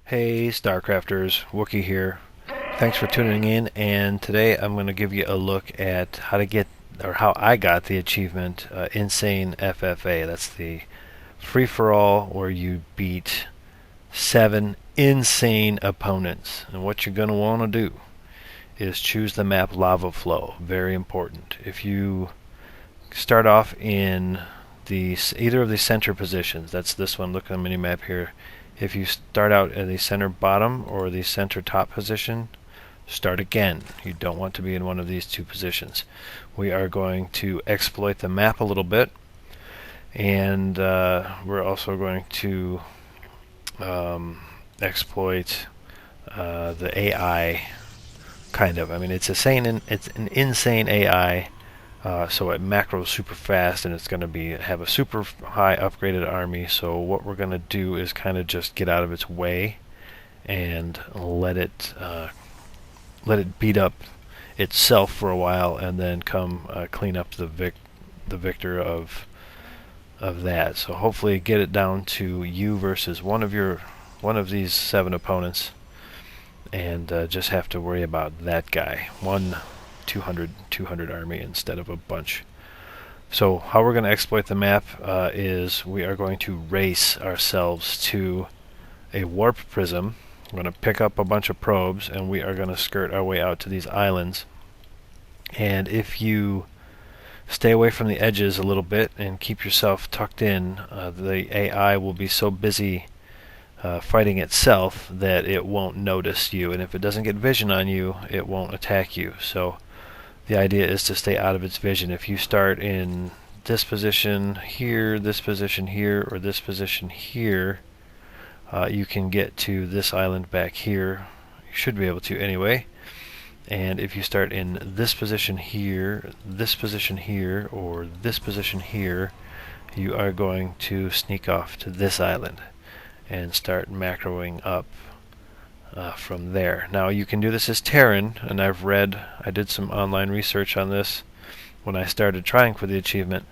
Hey Starcrafters, Wookie here. Thanks for tuning in, and today I'm going to give you a look at how to get, or how I got the achievement Insane FFA. That's the free-for-all where you beat 7 insane opponents. And what you're going to want to do is choose the map Lava Flow. Very important. If you start off in either of the center positions, that's this one, look at the mini map here. If you start out at the center bottom or the center top position, start again. You don't want to be in one of these two positions. We are going to exploit the map a little bit, and we're also going to exploit the AI, kind of. I mean, it's an insane AI. So it macros super fast, and it's going to have a super high upgraded army. So what we're going to do is kind of just get out of its way and let it beat up itself for a while, and then come clean up the victor of that. So hopefully get it down to you versus one of these 7 opponents, and just have to worry about that guy. 200 army instead of a bunch. So how we're going to exploit the map is we are going to race ourselves to a warp prism. We're going to pick up a bunch of probes, and we are going to skirt our way out to these islands. And if you stay away from the edges a little bit and keep yourself tucked in, the AI will be so busy fighting itself that it won't notice you, and if it doesn't get vision on you, it won't attack you. So the idea is to stay out of its vision. If you start in this position here, or this position here, you can get to this island back here. You should be able to anyway. And if you start in this position here, or this position here, you are going to sneak off to this island and start macroing up from there. Now you can do this as Terran, and I did some online research on this when I started trying for the achievement.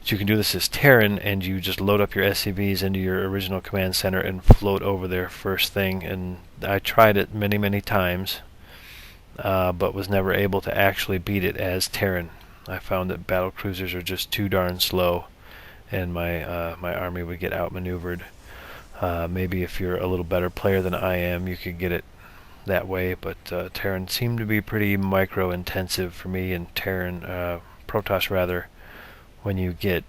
So you can do this as Terran, and you just load up your SCVs into your original command center and float over there first thing. And I tried it many times, but was never able to actually beat it as Terran. I found that battle cruisers are just too darn slow, and my army would get outmaneuvered. Maybe if you're a little better player than I am, you could get it that way, but Terran seemed to be pretty micro-intensive for me, and Protoss rather, when you get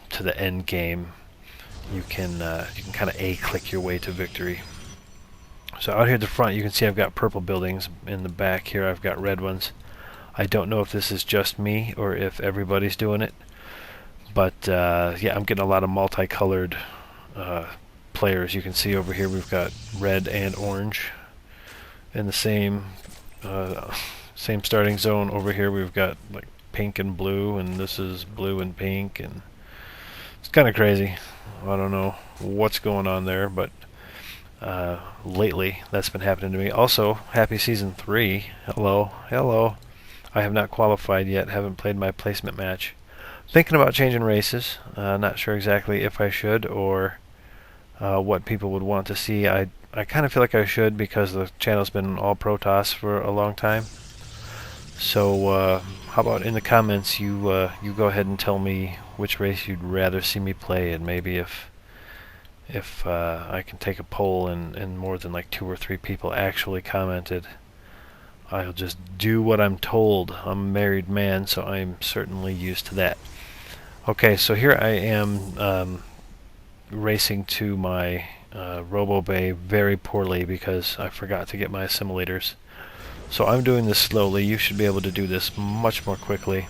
to the end game, you can kind of A-click your way to victory. So out here at the front, you can see I've got purple buildings. In the back here, I've got red ones. I don't know if this is just me or if everybody's doing it, but yeah, I'm getting a lot of multicolored players. You can see over here we've got red and orange in the same starting zone. Over here we've got like pink and blue, and this is blue and pink, and it's kind of crazy. I don't know what's going on there, but lately that's been happening to me. Also, happy season 3. Hello. I have not qualified yet, haven't played my placement match. Thinking about changing races. Not sure exactly if I should, or what people would want to see. I kind of feel like I should, because the channel's been all Protoss for a long time. So how about in the comments you go ahead and tell me which race you'd rather see me play, and maybe if I can take a poll and more than like 2 or 3 people actually commented, I'll just do what I'm told. I'm a married man, so I'm certainly used to that. Okay, so here I am racing to my Robo Bay very poorly because I forgot to get my assimilators. So I'm doing this slowly. You should be able to do this much more quickly.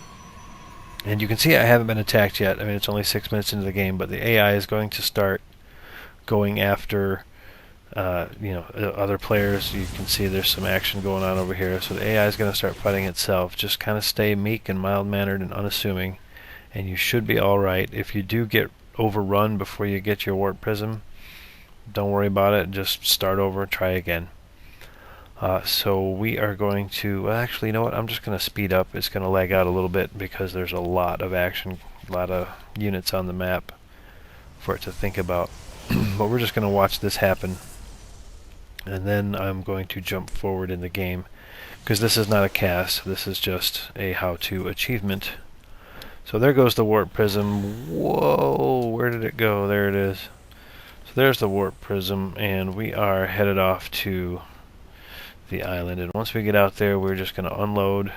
And you can see I haven't been attacked yet. I mean, it's only 6 minutes into the game, but the AI is going to start going after other players. You can see there's some action going on over here. So the AI is going to start fighting itself. Just kind of stay meek and mild-mannered and unassuming, and you should be alright. If you do get overrun before you get your warp prism, don't worry about it. Just start over, try again. So we are going to, well, actually, you know what, I'm just going to speed up. It's going to lag out a little bit because there's a lot of action, a lot of units on the map for it to think about. But we're just going to watch this happen. and then I'm going to jump forward in the game, because this is not a cast, this is just a how-to achievement. So there goes the warp prism. Whoa, where did it go? There it is. So there's the warp prism, and we are headed off to the island. And once we get out there, we're just going to unload,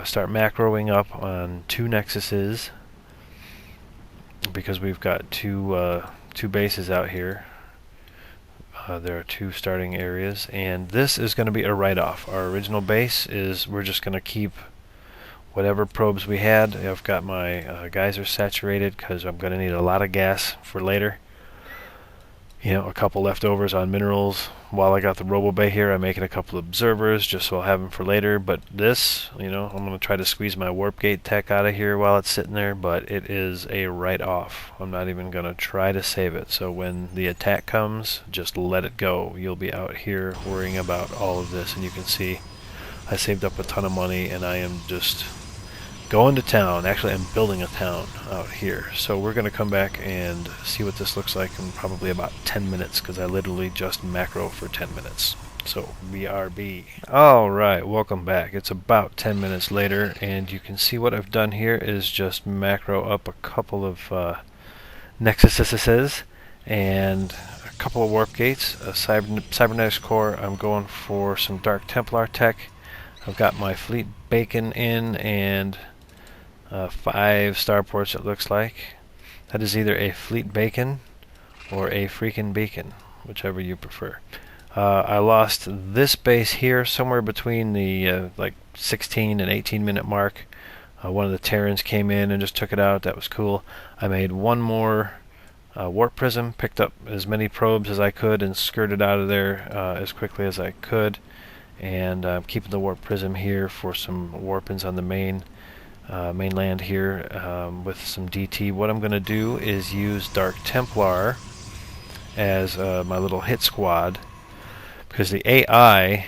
start macroing up on 2 nexuses, because we've got two bases out here. There are 2 starting areas, and this is going to be a write-off. Our original base is, we're just going to keep whatever probes we had. I've got my geysers saturated because I'm going to need a lot of gas for later. You know, a couple leftovers on minerals. While I got the robo bay here, I'm making a couple of observers just so I'll have them for later. But this, you know, I'm going to try to squeeze my warp gate tech out of here while it's sitting there, but it is a write-off. I'm not even going to try to save it. So when the attack comes, just let it go. You'll be out here worrying about all of this, and you can see I saved up a ton of money, and I am just going to town. Actually, I'm building a town out here. So we're going to come back and see what this looks like in probably about 10 minutes, because I literally just macro for 10 minutes. So BRB. Alright, welcome back. It's about 10 minutes later, and you can see what I've done here is just macro up a couple of nexuses and a couple of warp gates, a cybernetics core. I'm going for some Dark Templar tech. I've got my fleet bacon in, and 5 starports it looks like. That is either a fleet bacon or a freaking beacon, whichever you prefer. I lost this base here somewhere between the like 16 and 18 minute mark. One of the Terrans came in and just took it out. That was cool. I made one more warp prism, picked up as many probes as I could, and skirted out of there as quickly as I could. And I'm keeping the warp prism here for some warp-ins on the mainland here with some DT. What I'm going to do is use Dark Templar as my little hit squad, because the AI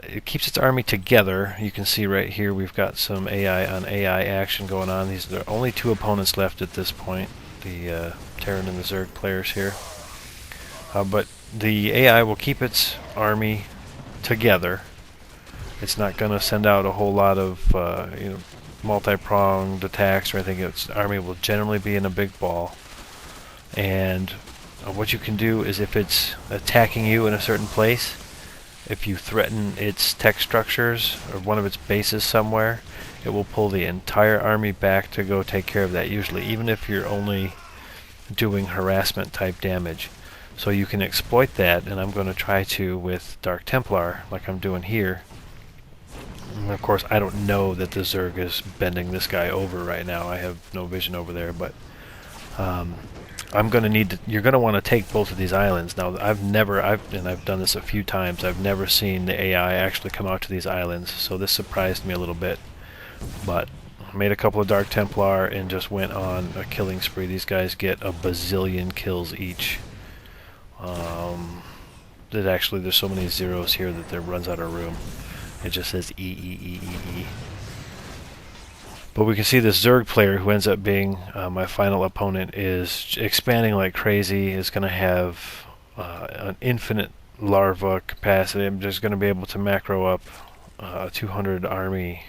it keeps its army together. You can see right here we've got some AI on AI action going on. These are the only 2 opponents left at this point, the Terran and the Zerg players here. But the AI will keep its army together. It's not going to send out a whole lot of you know, multi-pronged attacks or anything. Its army will generally be in a big ball. And what you can do is, if it's attacking you in a certain place, if you threaten its tech structures or one of its bases somewhere, it will pull the entire army back to go take care of that usually, even if you're only doing harassment type damage. So you can exploit that, and I'm going to try to with Dark Templar, like I'm doing here. And of course, I don't know that the Zerg is bending this guy over right now. I have no vision over there, but I'm going to need to, you're going to want to take both of these islands. Now, I've done this a few times, I've never seen the AI actually come out to these islands, so this surprised me a little bit. But I made a couple of Dark Templar and just went on a killing spree. These guys get a bazillion kills each. There's so many zeros here that there runs out of room. It just says E, E, E, E, E. But we can see this Zerg player, who ends up being my final opponent, is expanding like crazy, is going to have an infinite larva capacity. I'm just going to be able to macro up a 200 army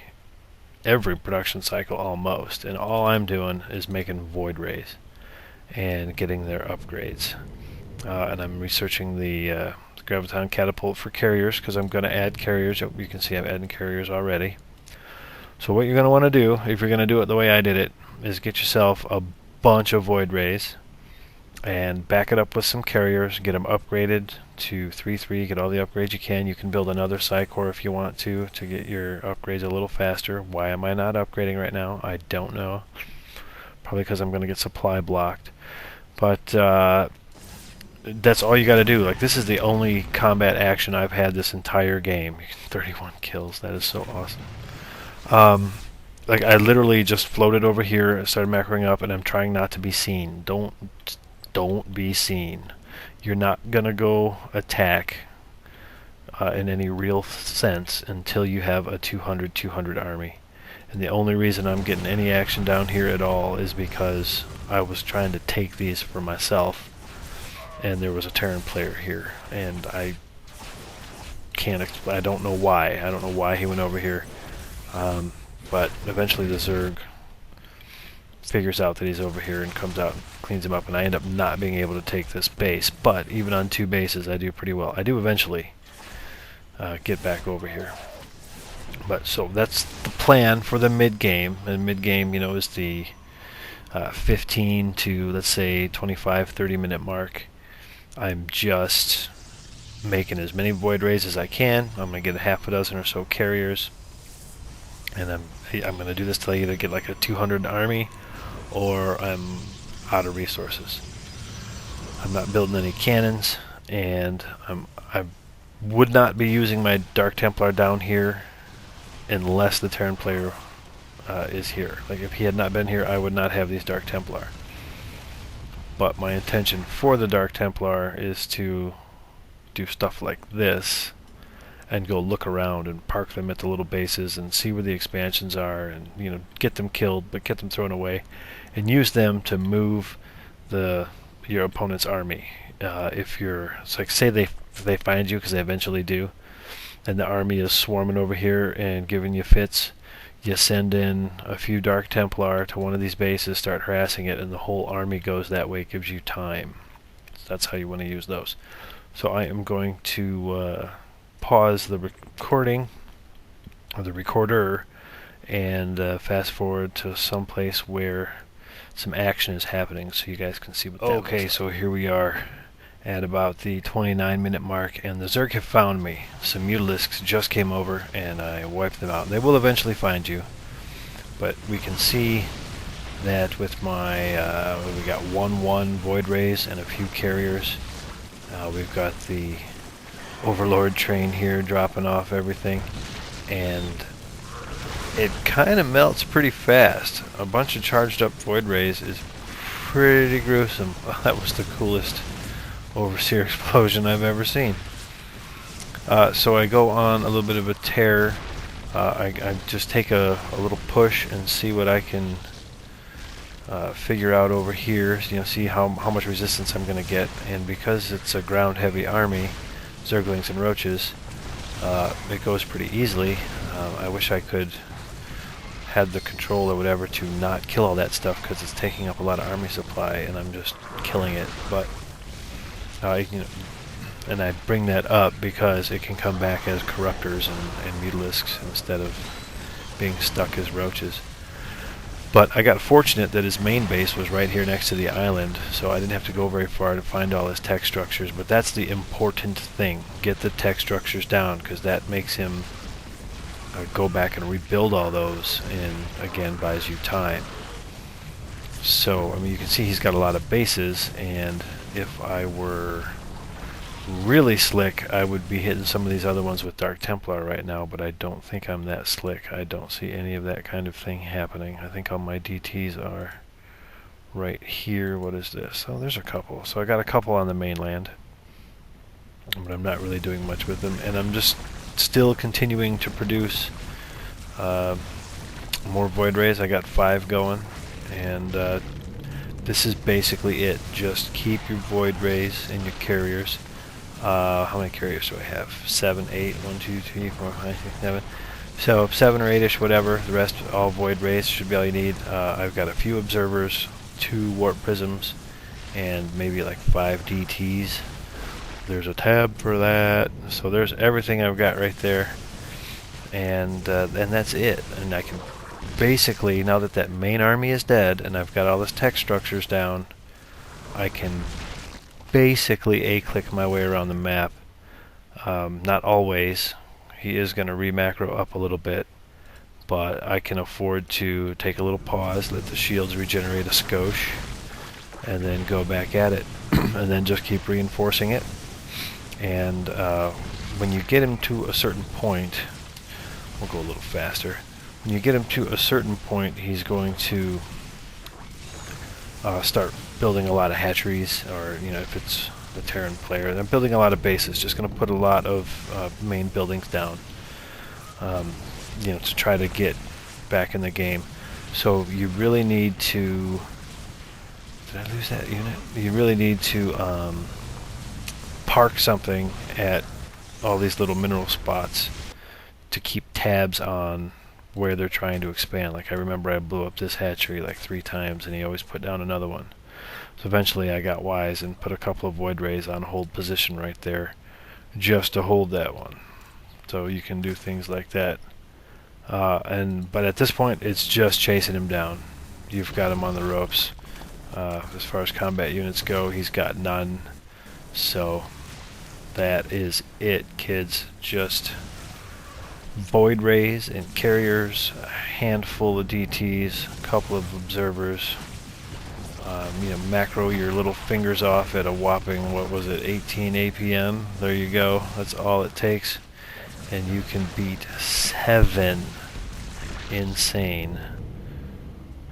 every production cycle almost. And all I'm doing is making void rays and getting their upgrades. And I'm researching the Graviton Catapult for carriers, because I'm going to add carriers. You can see I'm adding carriers already. So what you're going to want to do, if you're going to do it the way I did it, is get yourself a bunch of void rays and back it up with some carriers, get them upgraded to 3-3, get all the upgrades you can. You can build another Psy-Core if you want to get your upgrades a little faster. Why am I not upgrading right now? I don't know. Probably because I'm going to get supply blocked. But that's all you got to do. Like, this is the only combat action I've had this entire game. 31 kills. That is so awesome. Like, I literally just floated over here and started macroing up, and I'm trying not to be seen. Don't be seen. You're not gonna go attack in any real sense until you have a 200 army. And the only reason I'm getting any action down here at all is because I was trying to take these for myself. and there was a Terran player here, and I can't explain. I don't know why. I don't know why he went over here, but eventually the Zerg figures out that he's over here and comes out and cleans him up, and I end up not being able to take this base. But even on 2 bases, I do pretty well. I do eventually get back over here. But so that's the plan for the mid game, and mid game, you know, is the 15 to, let's say, 25-30 minute mark. I'm just making as many void rays as I can. I'm gonna get a half a dozen or so carriers, and I'm gonna do this till I either get like a 200 army or I'm out of resources. I'm not building any cannons, and I would not be using my Dark Templar down here unless the Terran player is here. Like, if he had not been here, I would not have these Dark Templar. But my intention for the Dark Templar is to do stuff like this and go look around and park them at the little bases and see where the expansions are, and, you know, get them killed but get them thrown away, and use them to move your opponent's army. It's like, say they find you, because they eventually do, and the army is swarming over here and giving you fits, you send in a few Dark Templar to one of these bases, start harassing it, and the whole army goes that way. It gives you time. So that's how you want to use those. So I am going to pause the recording, or the recorder, and fast forward to some place where some action is happening, so you guys can see what that looks like. Okay, so here we are at about the 29-minute mark, and the Zerg have found me. Some Mutalisks just came over, and I wiped them out. They will eventually find you, but we can see that with my, we got 1-1 Void Rays and a few carriers. We've got the Overlord train here dropping off everything, and it kind of melts pretty fast. A bunch of charged up Void Rays is pretty gruesome. That was the coolest Overseer explosion I've ever seen. So I go on a little bit of a tear. I just take a little push and see what I can figure out over here. You know, see how much resistance I'm going to get. And because it's a ground heavy army, Zerglings and Roaches, it goes pretty easily. I wish I could had the control or whatever to not kill all that stuff, because it's taking up a lot of army supply and I'm just killing it. But you know, and I bring that up because it can come back as Corruptors and Mutalisks instead of being stuck as Roaches. But I got fortunate that his main base was right here next to the island, so I didn't have to go very far to find all his tech structures. But that's the important thing. Get the tech structures down, because that makes him go back and rebuild all those, and again buys you time. So, I mean, you can see he's got a lot of bases, and if I were really slick, I would be hitting some of these other ones with Dark Templar right now, but I don't think I'm that slick. I don't see any of that kind of thing happening. I think all my DTs are right here. What is this? Oh, there's a couple. So I got a couple on the mainland, but I'm not really doing much with them, and I'm just still continuing to produce more Void Rays. I got 5 going, and this is basically it. Just keep your Void Rays and your carriers. How many carriers do I have? 7, 8, 1, 2, 3, 4, 5, 6, 7. So 7 or 8-ish, whatever. The rest all Void Rays should be all you need. I've got a few observers, 2 warp prisms, and maybe like 5 DTs. There's a tab for that. So there's everything I've got right there, and that's it. And I can basically, now that that main army is dead and I've got all this tech structures down, I can basically A-click my way around the map. Not always. He is going to re-macro up a little bit, but I can afford to take a little pause, let the shields regenerate a skosh, and then go back at it, and then just keep reinforcing it. And when you get him to a certain point, we'll go a little faster. When you get him to a certain point, he's going to start building a lot of hatcheries, or, you know, if it's the Terran player, they're building a lot of bases. Just going to put a lot of main buildings down, you know, to try to get back in the game. So you really need to. Did I lose that unit? You really need to park something at all these little mineral spots to keep tabs on where they're trying to expand. Like I remember I blew up this hatchery like 3 times and he always put down another one. So eventually I got wise and put a couple of void rays on hold position right there just to hold that one. So you can do things like that. But at this point it's just chasing him down. You've got him on the ropes. As far as combat units go, he's got none. So that is it, kids. Just void rays and carriers, a handful of DTs, a couple of observers. Macro your little fingers off at a whopping, what was it, 18 APM. There you go. That's all it takes. And you can beat 7 insane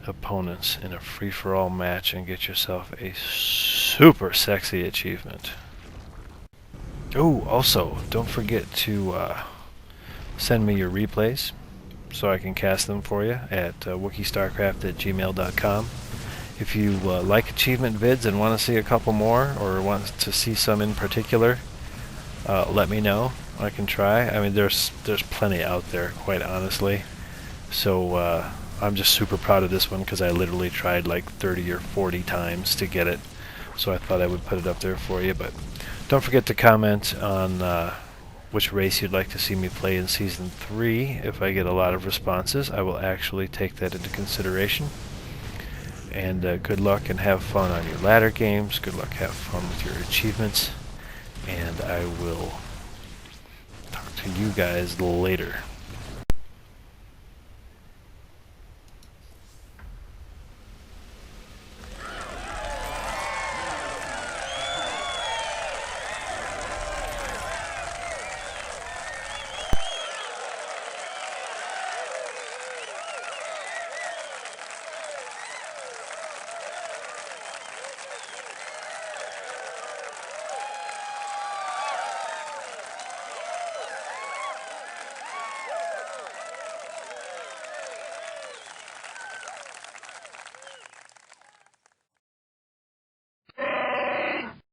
opponents in a free-for-all match and get yourself a super sexy achievement. Oh, also, don't forget to send me your replays so I can cast them for you at wookiestarcraft@gmail.com. If you like achievement vids and want to see a couple more, or want to see some in particular, let me know. I can try. I mean, there's plenty out there, quite honestly. So I'm just super proud of this one because I literally tried like 30 or 40 times to get it. So I thought I would put it up there for you. But don't forget to comment on which race you'd like to see me play in Season 3. If I get a lot of responses, I will actually take that into consideration. And good luck and have fun on your ladder games. Good luck, have fun with your achievements. And I will talk to you guys later.